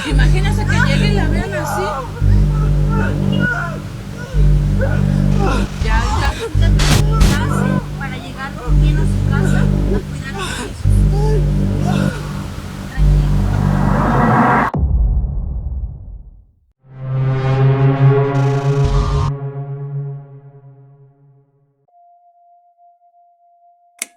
Imagínese que llegue y la vean así. Ya ahorita para llegar bien a su casa a cuidar a sus hijos.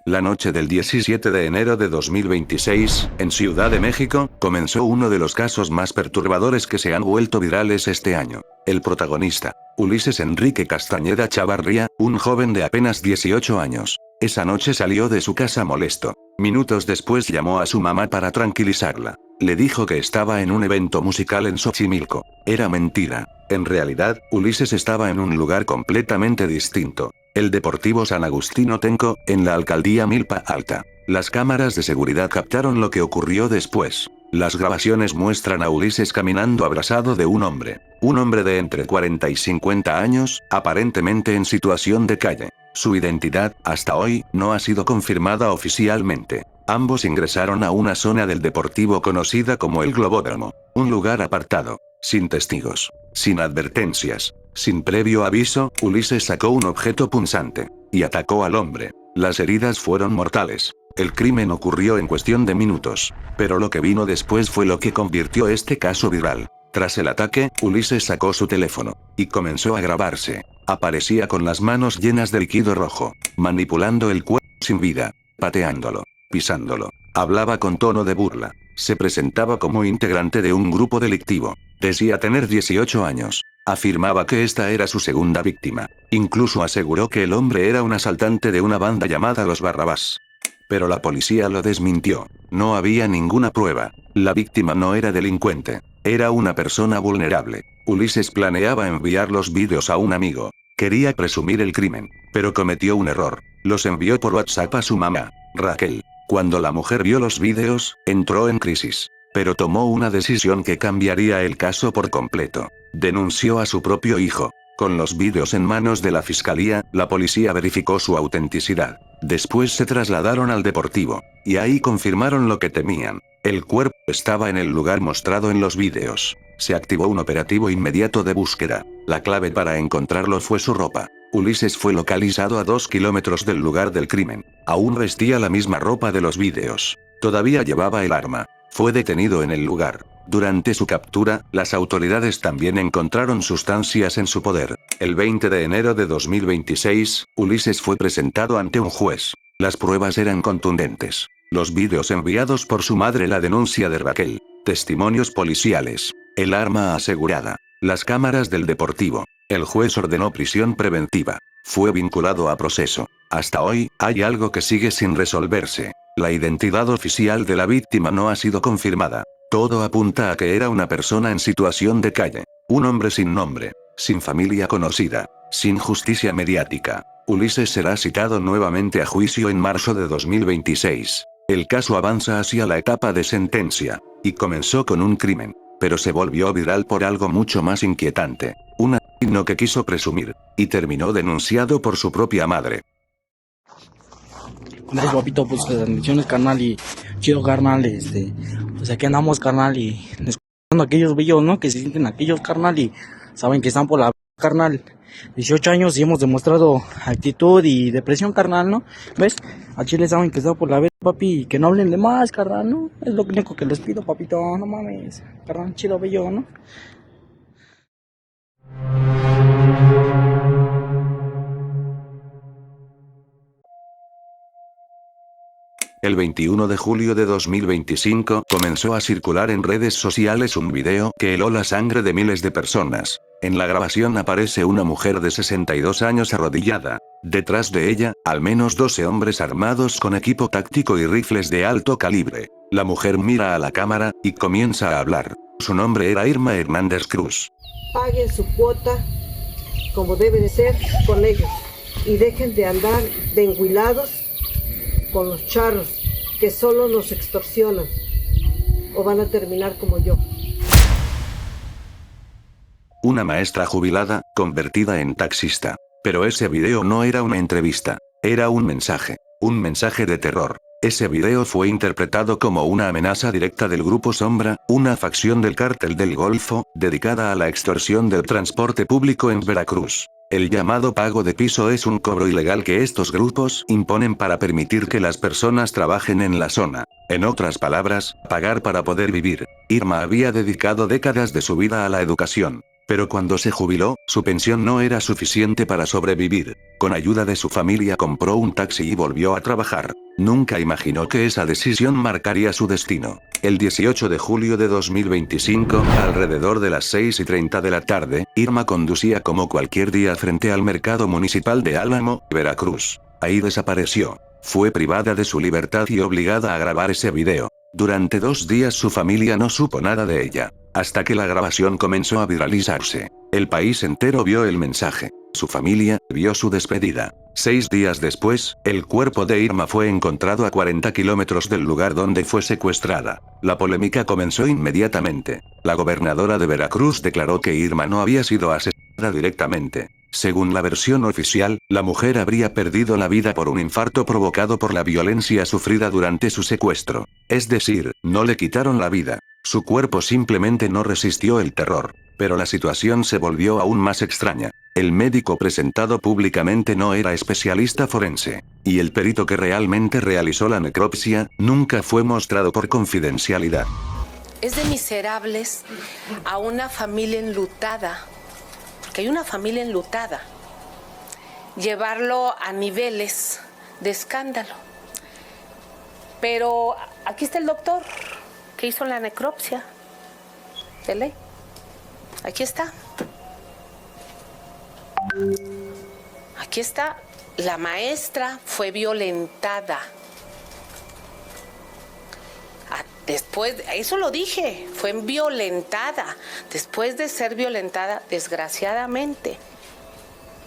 La noche del 17 de enero de 2026, en Ciudad de México, comenzó uno de los casos más perturbadores que se han vuelto virales este año. El protagonista, Ulises Enrique Castañeda Chavarría, un joven de apenas 18 años. Esa noche salió de su casa molesto. Minutos después llamó a su mamá para tranquilizarla. Le dijo que estaba en un evento musical en Xochimilco. Era mentira. En realidad, Ulises estaba en un lugar completamente distinto. El Deportivo San Agustín Otenco, en la alcaldía Milpa Alta. Las cámaras de seguridad captaron lo que ocurrió después. Las grabaciones muestran a Ulises caminando abrazado de un hombre. Un hombre de entre 40 y 50 años, aparentemente en situación de calle. Su identidad, hasta hoy, no ha sido confirmada oficialmente. Ambos ingresaron a una zona del Deportivo conocida como el Globódromo. Un lugar apartado. Sin testigos. Sin advertencias. Sin previo aviso, Ulises sacó un objeto punzante. Y atacó al hombre. Las heridas fueron mortales. El crimen ocurrió en cuestión de minutos. Pero lo que vino después fue lo que convirtió este caso viral. Tras el ataque, Ulises sacó su teléfono. Y comenzó a grabarse. Aparecía con las manos llenas de líquido rojo. Manipulando el cuerpo sin vida. Pateándolo. Pisándolo. Hablaba con tono de burla. Se presentaba como integrante de un grupo delictivo. Decía tener 18 años. Afirmaba que esta era su segunda víctima. Incluso aseguró que el hombre era un asaltante de una banda llamada Los Barrabás. Pero la policía lo desmintió. No había ninguna prueba. La víctima no era delincuente. Era una persona vulnerable. Ulises planeaba enviar los vídeos a un amigo. Quería presumir el crimen. Pero cometió un error. Los envió por WhatsApp a su mamá, Raquel. Cuando la mujer vio los vídeos, entró en crisis. Pero tomó una decisión que cambiaría el caso por completo. Denunció a su propio hijo. Con los vídeos en manos de la fiscalía, la policía verificó su autenticidad. Después se trasladaron al Deportivo. Y ahí confirmaron lo que temían. El cuerpo estaba en el lugar mostrado en los vídeos. Se activó un operativo inmediato de búsqueda. La clave para encontrarlo fue su ropa. Ulises fue localizado a 2 kilómetros del lugar del crimen. Aún vestía la misma ropa de los vídeos. Todavía llevaba el arma. Fue detenido en el lugar. Durante su captura, las autoridades también encontraron sustancias en su poder. El 20 de enero de 2026, Ulises fue presentado ante un juez. Las pruebas eran contundentes. Los vídeos enviados por su madre, la denuncia de Raquel, testimonios policiales, el arma asegurada, las cámaras del Deportivo. El juez ordenó prisión preventiva. Fue vinculado a proceso. Hasta hoy, hay algo que sigue sin resolverse. La identidad oficial de la víctima no ha sido confirmada. Todo apunta a que era una persona en situación de calle. Un hombre sin nombre. Sin familia conocida. Sin justicia mediática. Ulises será citado nuevamente a juicio en marzo de 2026. El caso avanza hacia la etapa de sentencia. Y comenzó con un crimen. Pero se volvió viral por algo mucho más inquietante. Un asesino que quiso presumir. Y terminó denunciado por su propia madre. Ay, papito, pues bendiciones, carnal, y chido, carnal, pues aquí andamos, carnal, y escuchando aquellos bellos, ¿no? Que se sienten aquellos, carnal, y saben que están por la carnal. 18 años y hemos demostrado actitud y depresión, carnal, ¿no? ¿Ves? A Chile saben que está por la vez, papi, y que no hablen de más, carnal, ¿no? Es lo único que les pido, papito, no mames, carnal, chido, bello, ¿no? El 21 de julio de 2025 comenzó a circular en redes sociales un video que heló la sangre de miles de personas. En la grabación aparece una mujer de 62 años arrodillada. Detrás de ella, al menos 12 hombres armados con equipo táctico y rifles de alto calibre. La mujer mira a la cámara y comienza a hablar. Su nombre era Irma Hernández Cruz. Paguen su cuota como debe de ser con ellos y dejen de andar de enguilados con los charros que solo nos extorsionan o van a terminar como yo. Una maestra jubilada, convertida en taxista. Pero ese video no era una entrevista. Era un mensaje de terror. Ese video fue interpretado como una amenaza directa del Grupo Sombra, una facción del Cártel del Golfo, dedicada a la extorsión del transporte público en Veracruz. El llamado pago de piso es un cobro ilegal que estos grupos imponen para permitir que las personas trabajen en la zona. En otras palabras, pagar para poder vivir. Irma había dedicado décadas de su vida a la educación. Pero cuando se jubiló, su pensión no era suficiente para sobrevivir. Con ayuda de su familia compró un taxi y volvió a trabajar. Nunca imaginó que esa decisión marcaría su destino. El 18 de julio de 2025, alrededor de las 6:30 de la tarde, Irma conducía como cualquier día frente al mercado municipal de Álamo, Veracruz. Ahí desapareció. Fue privada de su libertad y obligada a grabar ese video. Durante 2 días su familia no supo nada de ella. Hasta que la grabación comenzó a viralizarse. El país entero vio el mensaje. Su familia vio su despedida. 6 días después, el cuerpo de Irma fue encontrado a 40 kilómetros del lugar donde fue secuestrada. La polémica comenzó inmediatamente. La gobernadora de Veracruz declaró que Irma no había sido asesinada directamente. Según la versión oficial, la mujer habría perdido la vida por un infarto provocado por la violencia sufrida durante su secuestro. Es decir, no le quitaron la vida. Su cuerpo simplemente no resistió el terror. Pero la situación se volvió aún más extraña. El médico presentado públicamente no era especialista forense. Y el perito que realmente realizó la necropsia, nunca fue mostrado por confidencialidad. Es de miserables a una familia enlutada, porque hay una familia enlutada, llevarlo a niveles de escándalo. Pero aquí está el doctor que hizo la necropsia de ley. Aquí está. Aquí está. La maestra fue violentada. Después, eso lo dije, fue violentada. Después de ser violentada, desgraciadamente,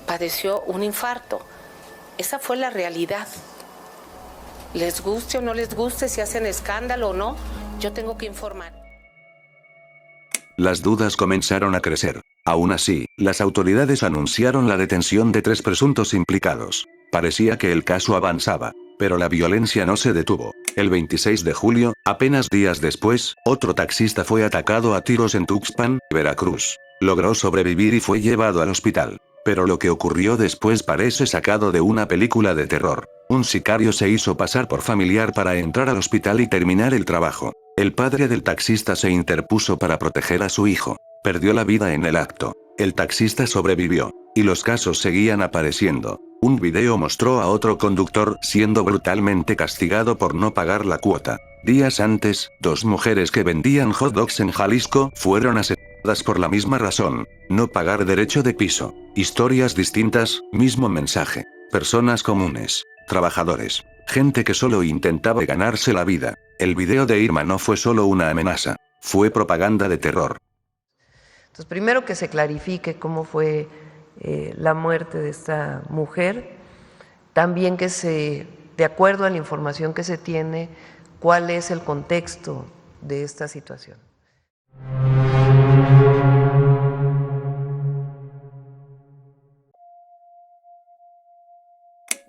padeció un infarto. Esa fue la realidad. Les guste o no les guste, si hacen escándalo o no, yo tengo que informar. Las dudas comenzaron a crecer. Aún así, las autoridades anunciaron la detención de 3 presuntos implicados. Parecía que el caso avanzaba. Pero la violencia no se detuvo. El 26 de julio, apenas días después, otro taxista fue atacado a tiros en Tuxpan, Veracruz. Logró sobrevivir y fue llevado al hospital. Pero lo que ocurrió después parece sacado de una película de terror. Un sicario se hizo pasar por familiar para entrar al hospital y terminar el trabajo. El padre del taxista se interpuso para proteger a su hijo. Perdió la vida en el acto. El taxista sobrevivió. Y los casos seguían apareciendo. Un video mostró a otro conductor siendo brutalmente castigado por no pagar la cuota. Días antes, 2 mujeres que vendían hot dogs en Jalisco fueron asesinadas por la misma razón: no pagar derecho de piso. Historias distintas, mismo mensaje. Personas comunes, trabajadores, gente que solo intentaba ganarse la vida. El video de Irma no fue solo una amenaza, fue propaganda de terror. Entonces, primero que se clarifique cómo fue la muerte de esta mujer, también que de acuerdo a la información que se tiene, cuál es el contexto de esta situación.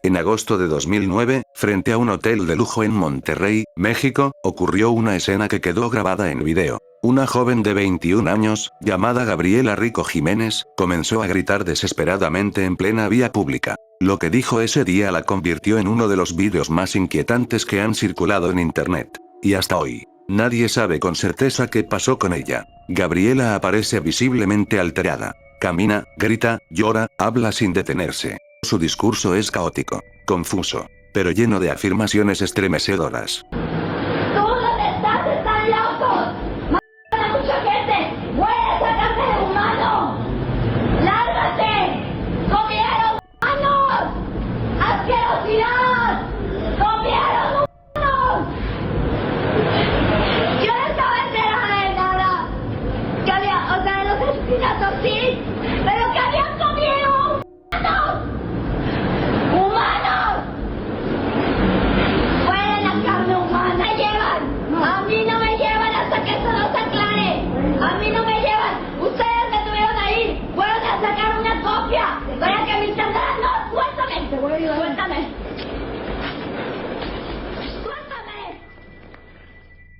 En agosto de 2009, frente a un hotel de lujo en Monterrey, México, ocurrió una escena que quedó grabada en video. Una joven de 21 años, llamada Gabriela Rico Jiménez, comenzó a gritar desesperadamente en plena vía pública. Lo que dijo ese día la convirtió en uno de los vídeos más inquietantes que han circulado en internet. Y hasta hoy, nadie sabe con certeza qué pasó con ella. Gabriela aparece visiblemente alterada. Camina, grita, llora, habla sin detenerse. Su discurso es caótico, confuso, pero lleno de afirmaciones estremecedoras.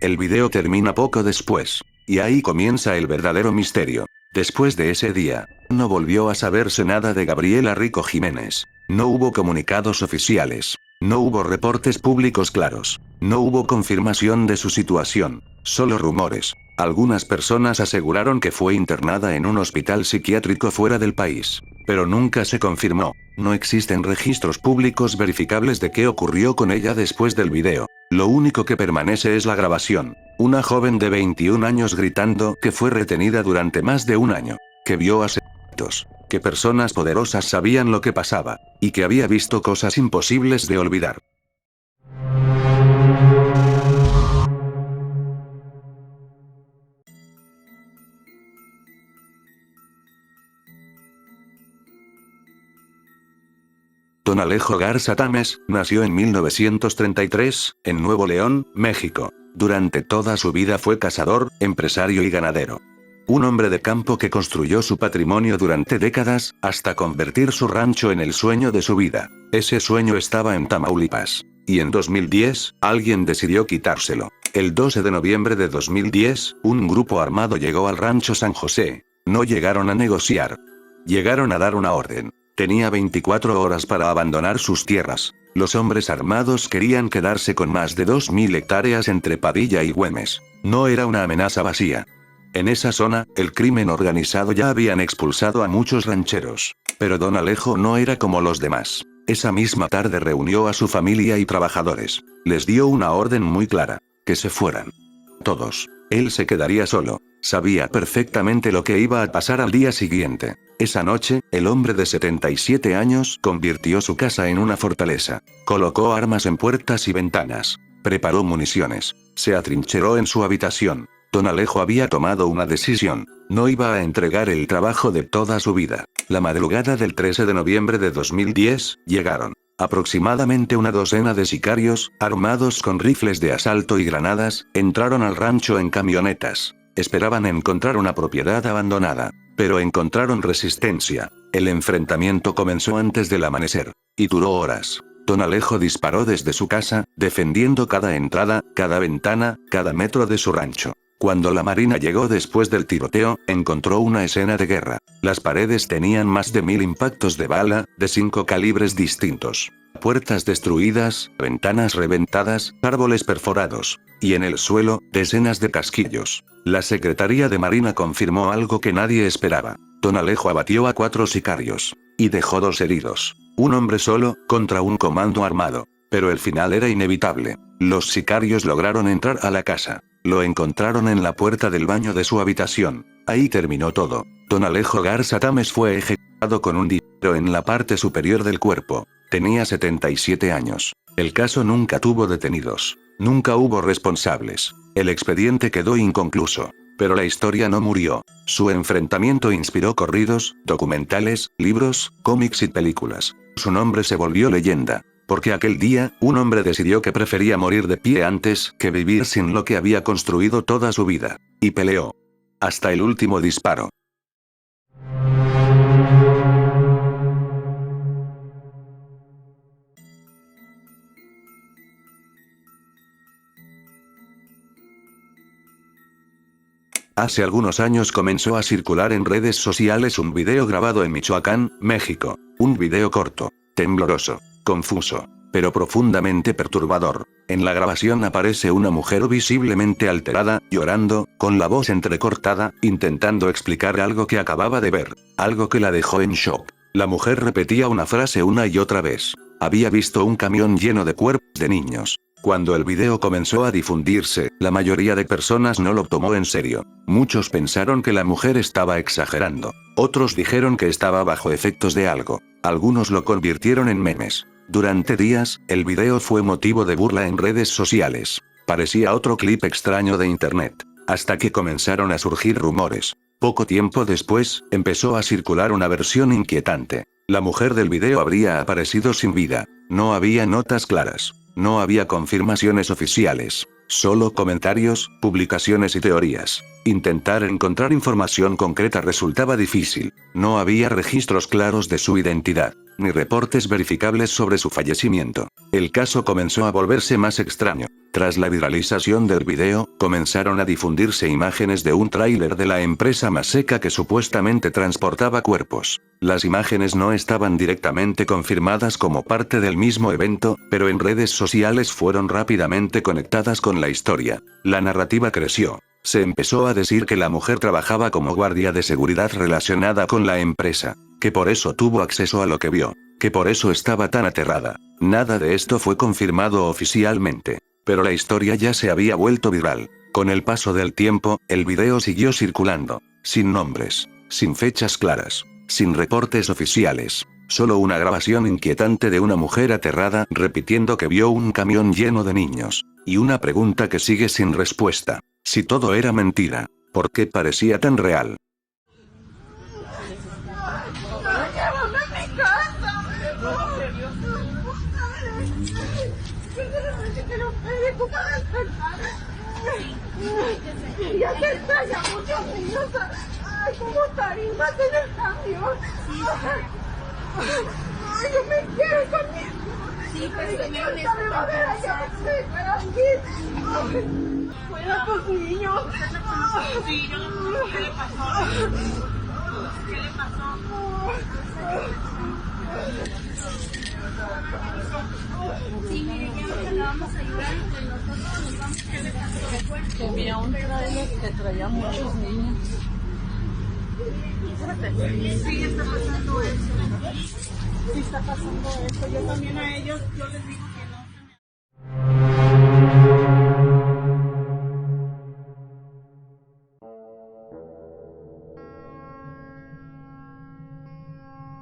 El video termina poco después. Y ahí comienza el verdadero misterio. Después de ese día, no volvió a saberse nada de Gabriela Rico Jiménez. No hubo comunicados oficiales. No hubo reportes públicos claros. No hubo confirmación de su situación. Solo rumores. Algunas personas aseguraron que fue internada en un hospital psiquiátrico fuera del país. Pero nunca se confirmó. No existen registros públicos verificables de qué ocurrió con ella después del video. Lo único que permanece es la grabación. Una joven de 21 años gritando que fue retenida durante más de un año. Que vio asesinatos. Que personas poderosas sabían lo que pasaba. Y que había visto cosas imposibles de olvidar. Don Alejo Garza Tames, nació en 1933, en Nuevo León, México. Durante toda su vida fue cazador, empresario y ganadero. Un hombre de campo que construyó su patrimonio durante décadas, hasta convertir su rancho en el sueño de su vida. Ese sueño estaba en Tamaulipas. Y en 2010, alguien decidió quitárselo. El 12 de noviembre de 2010, un grupo armado llegó al rancho San José. No llegaron a negociar. Llegaron a dar una orden. Tenía 24 horas para abandonar sus tierras. Los hombres armados querían quedarse con más de 2.000 hectáreas entre Padilla y Güemes. No era una amenaza vacía. En esa zona, el crimen organizado ya habían expulsado a muchos rancheros. Pero don Alejo no era como los demás. Esa misma tarde reunió a su familia y trabajadores. Les dio una orden muy clara. Que se fueran. Todos. Él se quedaría solo. Sabía perfectamente lo que iba a pasar al día siguiente. Esa noche, el hombre de 77 años convirtió su casa en una fortaleza. Colocó armas en puertas y ventanas. Preparó municiones. Se atrincheró en su habitación. Don Alejo había tomado una decisión. No iba a entregar el trabajo de toda su vida. La madrugada del 13 de noviembre de 2010, llegaron. Aproximadamente una docena de sicarios, armados con rifles de asalto y granadas, entraron al rancho en camionetas. Esperaban encontrar una propiedad abandonada. Pero encontraron resistencia. El enfrentamiento comenzó antes del amanecer. Y duró horas. Don Alejo disparó desde su casa, defendiendo cada entrada, cada ventana, cada metro de su rancho. Cuando la marina llegó después del tiroteo, encontró una escena de guerra. Las paredes tenían más de 1000 impactos de bala, de 5 calibres distintos. Puertas destruidas, ventanas reventadas, árboles perforados. Y en el suelo, decenas de casquillos. La Secretaría de Marina confirmó algo que nadie esperaba. Don Alejo abatió a 4 sicarios. Y dejó 2 heridos. Un hombre solo, contra un comando armado. Pero el final era inevitable. Los sicarios lograron entrar a la casa. Lo encontraron en la puerta del baño de su habitación. Ahí terminó todo. Don Alejo Garza Tames fue ejecutado con un disparo en la parte superior del cuerpo. Tenía 77 años. El caso nunca tuvo detenidos. Nunca hubo responsables. El expediente quedó inconcluso. Pero la historia no murió. Su enfrentamiento inspiró corridos, documentales, libros, cómics y películas. Su nombre se volvió leyenda. Porque aquel día, un hombre decidió que prefería morir de pie antes que vivir sin lo que había construido toda su vida. Y peleó. Hasta el último disparo. Hace algunos años comenzó a circular en redes sociales un video grabado en Michoacán, México. Un video corto, tembloroso, confuso, pero profundamente perturbador. En la grabación aparece una mujer visiblemente alterada, llorando, con la voz entrecortada, intentando explicar algo que acababa de ver, algo que la dejó en shock. La mujer repetía una frase una y otra vez. Había visto un camión lleno de cuerpos de niños. Cuando el video comenzó a difundirse, la mayoría de personas no lo tomó en serio. Muchos pensaron que la mujer estaba exagerando. Otros dijeron que estaba bajo efectos de algo. Algunos lo convirtieron en memes. Durante días, el video fue motivo de burla en redes sociales. Parecía otro clip extraño de internet. Hasta que comenzaron a surgir rumores. Poco tiempo después, empezó a circular una versión inquietante. La mujer del video habría aparecido sin vida. No había notas claras. No había confirmaciones oficiales. Solo comentarios, publicaciones y teorías. Intentar encontrar información concreta resultaba difícil. No había registros claros de su identidad, ni reportes verificables sobre su fallecimiento. El caso comenzó a volverse más extraño. Tras la viralización del video, comenzaron a difundirse imágenes de un tráiler de la empresa Maseca que supuestamente transportaba cuerpos. Las imágenes no estaban directamente confirmadas como parte del mismo evento, pero en redes sociales fueron rápidamente conectadas con la historia. La narrativa creció. Se empezó a decir que la mujer trabajaba como guardia de seguridad relacionada con la empresa, que por eso tuvo acceso a lo que vio, que por eso estaba tan aterrada. Nada de esto fue confirmado oficialmente. Pero la historia ya se había vuelto viral. Con el paso del tiempo, el video siguió circulando, sin nombres, sin fechas claras, sin reportes oficiales. Solo una grabación inquietante de una mujer aterrada repitiendo que vio un camión lleno de niños. Y una pregunta que sigue sin respuesta. Si todo era mentira, ¿por qué parecía tan real? Ya se extraña muchos niños. Ay, cómo tarimas en el camión. Ay, yo me quiero con mi hijo. Sí, pues también me va a ver allá. Cuida a tus niños. Sí, yo no sé qué le pasó. ¿Qué le pasó? Sí, mire, ya ahorita la vamos a ayudar entre nosotros, nos vamos a hacer Que había un trailer que traía muchos niños. Sí, está pasando eso. Sí, está pasando eso. Yo también a ellos, yo les digo que no.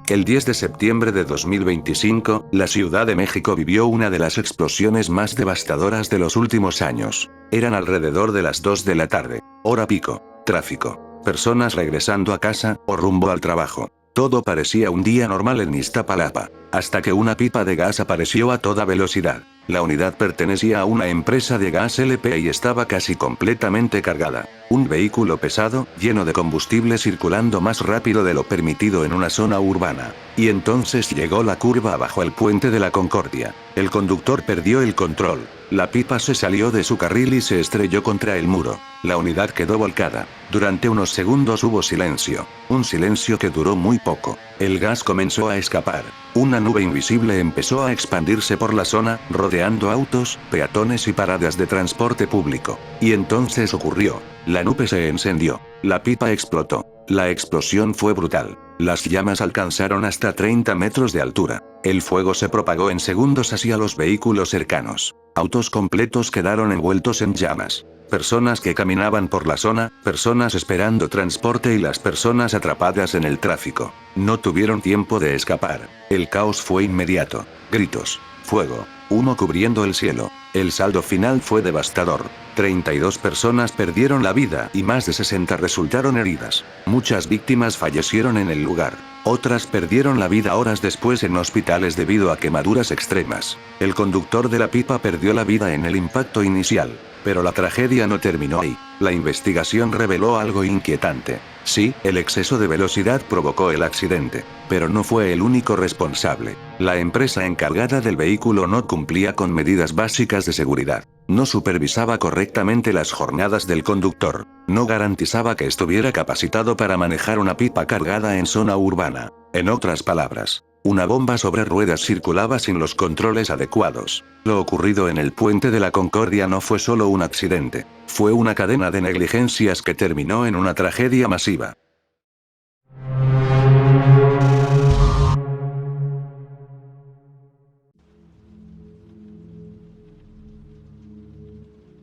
El 10 de septiembre de 2025, la Ciudad de México vivió una de las explosiones más devastadoras de los últimos años. Eran alrededor de las 2 de la tarde, hora pico, tráfico, personas regresando a casa o rumbo al trabajo. Todo parecía un día normal en Iztapalapa, hasta que una pipa de gas apareció a toda velocidad. La unidad pertenecía a una empresa de gas LP y estaba casi completamente cargada. Un vehículo pesado, lleno de combustible circulando más rápido de lo permitido en una zona urbana. Y entonces llegó la curva bajo el puente de la Concordia. El conductor perdió el control. La pipa se salió de su carril y se estrelló contra el muro. La unidad quedó volcada. Durante unos segundos hubo silencio. Un silencio que duró muy poco. El gas comenzó a escapar. Una nube invisible empezó a expandirse por la zona, rodeando autos, peatones y paradas de transporte público. Y entonces ocurrió. La nube se encendió. La pipa explotó. La explosión fue brutal. Las llamas alcanzaron hasta 30 metros de altura. El fuego se propagó en segundos hacia los vehículos cercanos. Autos completos quedaron envueltos en llamas. Personas que caminaban por la zona, personas esperando transporte y las personas atrapadas en el tráfico. No tuvieron tiempo de escapar. El caos fue inmediato. Gritos, fuego, humo cubriendo el cielo. El saldo final fue devastador. 32 personas perdieron la vida y más de 60 resultaron heridas. Muchas víctimas fallecieron en el lugar. Otras perdieron la vida horas después en hospitales debido a quemaduras extremas. El conductor de la pipa perdió la vida en el impacto inicial. Pero la tragedia no terminó ahí. La investigación reveló algo inquietante. Sí, el exceso de velocidad provocó el accidente, pero no fue el único responsable. La empresa encargada del vehículo no cumplía con medidas básicas de seguridad. No supervisaba correctamente las jornadas del conductor. No garantizaba que estuviera capacitado para manejar una pipa cargada en zona urbana. En otras palabras, una bomba sobre ruedas circulaba sin los controles adecuados. Lo ocurrido en el puente de la Concordia no fue solo un accidente, fue una cadena de negligencias que terminó en una tragedia masiva.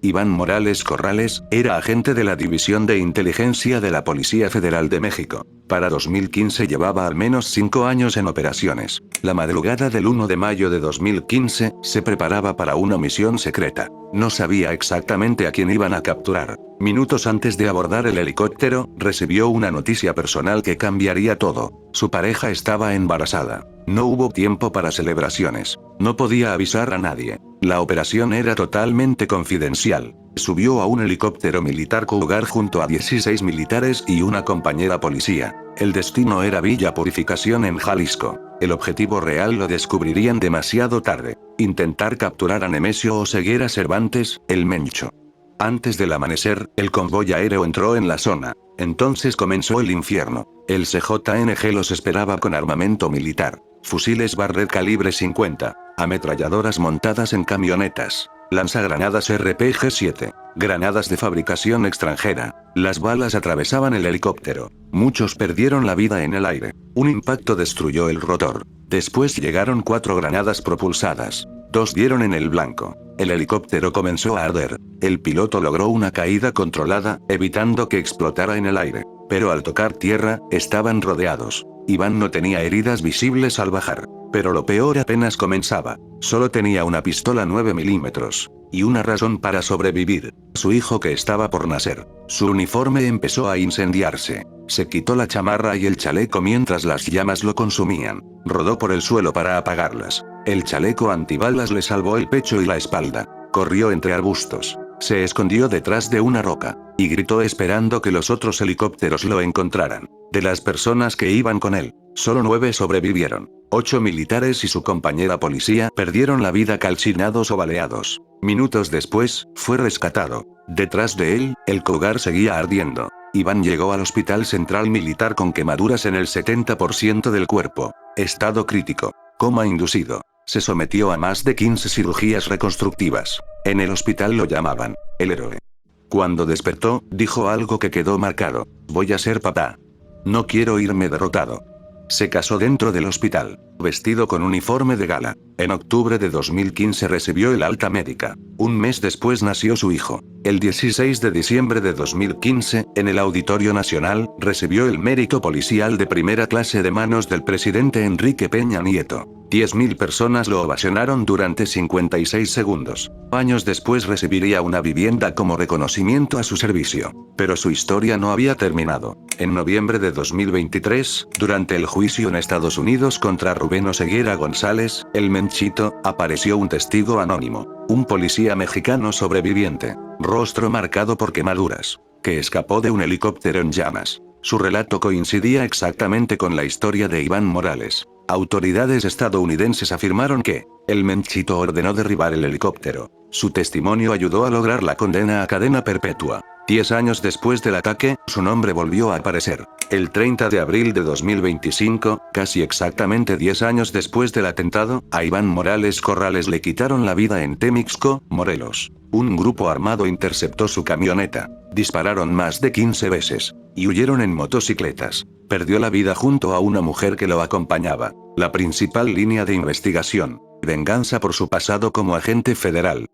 Iván Morales Corrales, era agente de la División de Inteligencia de la Policía Federal de México. Para 2015 llevaba al menos 5 años en operaciones. La madrugada del 1 de mayo de 2015, se preparaba para una misión secreta. No sabía exactamente a quién iban a capturar. Minutos antes de abordar el helicóptero, recibió una noticia personal que cambiaría todo. Su pareja estaba embarazada. No hubo tiempo para celebraciones. No podía avisar a nadie. La operación era totalmente confidencial. Subió a un helicóptero militar Cougar junto a 16 militares y una compañera policía. El destino era Villa Purificación en Jalisco. El objetivo real lo descubrirían demasiado tarde. Intentar capturar a Nemesio Oseguera Cervantes, el Mencho. Antes del amanecer, el convoy aéreo entró en la zona. Entonces comenzó el infierno. El CJNG los esperaba con armamento militar. Fusiles Barrett calibre 50, ametralladoras montadas en camionetas, lanzagranadas RPG-7, granadas de fabricación extranjera. Las balas atravesaban el helicóptero. Muchos perdieron la vida en el aire. Un impacto destruyó el rotor. Después llegaron 4 granadas propulsadas. 2 dieron en el blanco. El helicóptero comenzó a arder. El piloto logró una caída controlada, evitando que explotara en el aire. Pero al tocar tierra, estaban rodeados. Iván no tenía heridas visibles al bajar. Pero lo peor apenas comenzaba. Solo tenía una pistola 9 milímetros. Y una razón para sobrevivir. Su hijo que estaba por nacer. Su uniforme empezó a incendiarse. Se quitó la chamarra y el chaleco mientras las llamas lo consumían. Rodó por el suelo para apagarlas. El chaleco antibalas le salvó el pecho y la espalda. Corrió entre arbustos. Se escondió detrás de una roca. Y gritó esperando que los otros helicópteros lo encontraran. De las personas que iban con él, solo 9 sobrevivieron. 8 militares y su compañera policía perdieron la vida calcinados o baleados. Minutos después, fue rescatado. Detrás de él, el Cougar seguía ardiendo. Iván llegó al Hospital Central Militar con quemaduras en el 70% del cuerpo. Estado crítico. Coma inducido. Se sometió a más de 15 cirugías reconstructivas. En el hospital lo llamaban el héroe. Cuando despertó, dijo algo que quedó marcado: voy a ser papá. No quiero irme derrotado. Se casó dentro del hospital, vestido con uniforme de gala. En octubre de 2015 recibió el alta médica. Un mes después nació su hijo. El 16 de diciembre de 2015, en el Auditorio Nacional, recibió el mérito policial de primera clase de manos del presidente Enrique Peña Nieto. 10.000 personas lo ovacionaron durante 56 segundos. Años después recibiría una vivienda como reconocimiento a su servicio. Pero su historia no había terminado. En noviembre de 2023, durante el juicio en Estados Unidos contra Rubén Oseguera González, el Menchito, apareció un testigo anónimo. Un policía mexicano sobreviviente. Rostro marcado por quemaduras. Que escapó de un helicóptero en llamas. Su relato coincidía exactamente con la historia de Iván Morales. Autoridades estadounidenses afirmaron que el Menchito ordenó derribar el helicóptero. Su testimonio ayudó a lograr la condena a cadena perpetua. 10 años después del ataque, su nombre volvió a aparecer. El 30 de abril de 2025, casi exactamente 10 años después del atentado, a Iván Morales Corrales le quitaron la vida en Temixco, Morelos. Un grupo armado interceptó su camioneta. Dispararon más de 15 veces. Y huyeron en motocicletas. Perdió la vida junto a una mujer que lo acompañaba. La principal línea de investigación. Venganza por su pasado como agente federal.